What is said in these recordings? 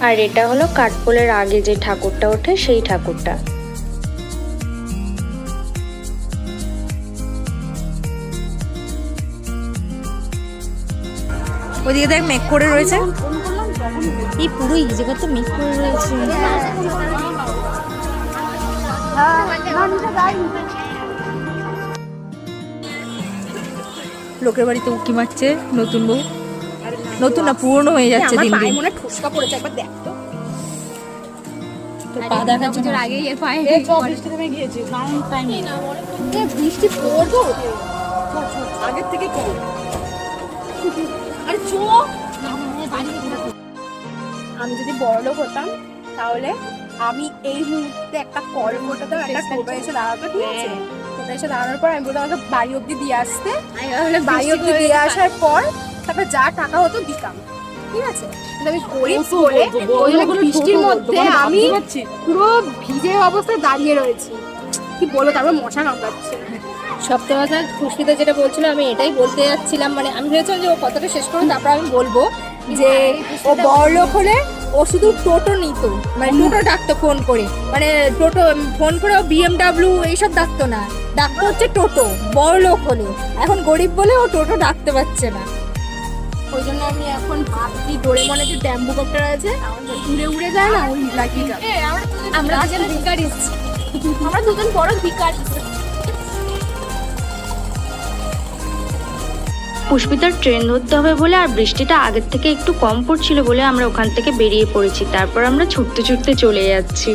আর এটা হলো কাঠপোলের আগে যে ঠাকুরটা ওঠে সেই ঠাকুরটা। ওইদিকে দেখ মেঘ করে রয়েছে, এই পুরো এই জায়গা তো মেঘ করে রয়েছে। লোকের বাড়িতে উকি মারছে নতুন বউ, নতুন না পুরনো হয়ে যাচ্ছে দিন দিন। মনে ঠুসকা পড়েছে, একবার দেখ তো। তো পা দেখার জন্য আগেই এর পায়ে বৃষ্টি থেমে গিয়েছে, কারণ টাইম বৃষ্টি পড়বো আগের থেকে কম। আরে চো, আমি যদি বড়লোক হতাম তাহলে আমি এই মুহূর্তে একটা কল করতে, একটা টোটো এসে দাঁড়াতো, ঠিক আছে? টোটো এসে দাঁড়ানোর পর আমি বলতাম আমাকে বাড়ি অব্দি দিয়ে আসতে, বাড়ি অব্দি দিয়ে আসার পর তারপরে যা টাকা হতো দিতাম, ঠিক আছে? কিন্তু আমি গরিব বলে ওই বৃষ্টির মধ্যে আমি পুরো ভিজে অবস্থায় দাঁড়িয়ে রয়েছি, কি বলবো? তারপর মশা কামড়াচ্ছে। সপ্তাহ কথা খুশকিতে যেটা বলছিল আমি এটাই বলতে যাচ্ছিলাম, মানে আমি ভেবেছিলাম যে ও কথাটা শেষ করুন তারপর আমি বলবো যে ও বড়লোক হলে ও শুধু টোটো নিত, মানে টোটো ডাকতো ফোন করে, মানে টোটো ফোন করে ও BMW এইসব ডাকতো না, ডাকতো হচ্ছে টোটো বড়লোক হলে। এখন গরিব বলে ও টোটো ডাকতে পারছে না, ওই জন্য আমি এখন ভাবছি ডোরেমনের যে ব্যাম্বু কপ্টার আছে উড়ে উড়ে যায় না, ওই লাগিয়ে যাবে। আমরা ভিখারি, আমরা দুজন বড় ভিখারি। পুষ্পিতার ট্রেন ধরতে হবে বলে আর বৃষ্টিটা আগের থেকে একটু কম পড়ছিল বলে আমরা ওখান থেকে বেরিয়ে পড়েছি। তারপর আমরা ছুটতে ছুটতে চলে যাচ্ছি।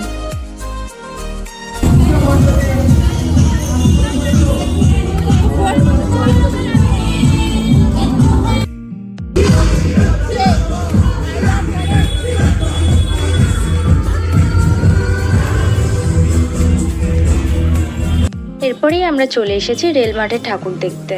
এরপরেই আমরা চলে এসেছি রেল মাঠে ঠাকুর দেখতে।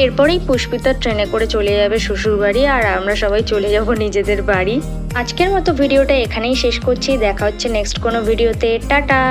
এরপরেই পুষ্পিতা ট্রেনে করে চলে যাবে শ্বশুর বাড়ি, আর আমরা সবাই চলে যাব নিজেদের বাড়ি। আজকের মতো ভিডিওটা এখানেই শেষ করছি, দেখা হচ্ছে নেক্সট কোনো ভিডিওতে। টাটা।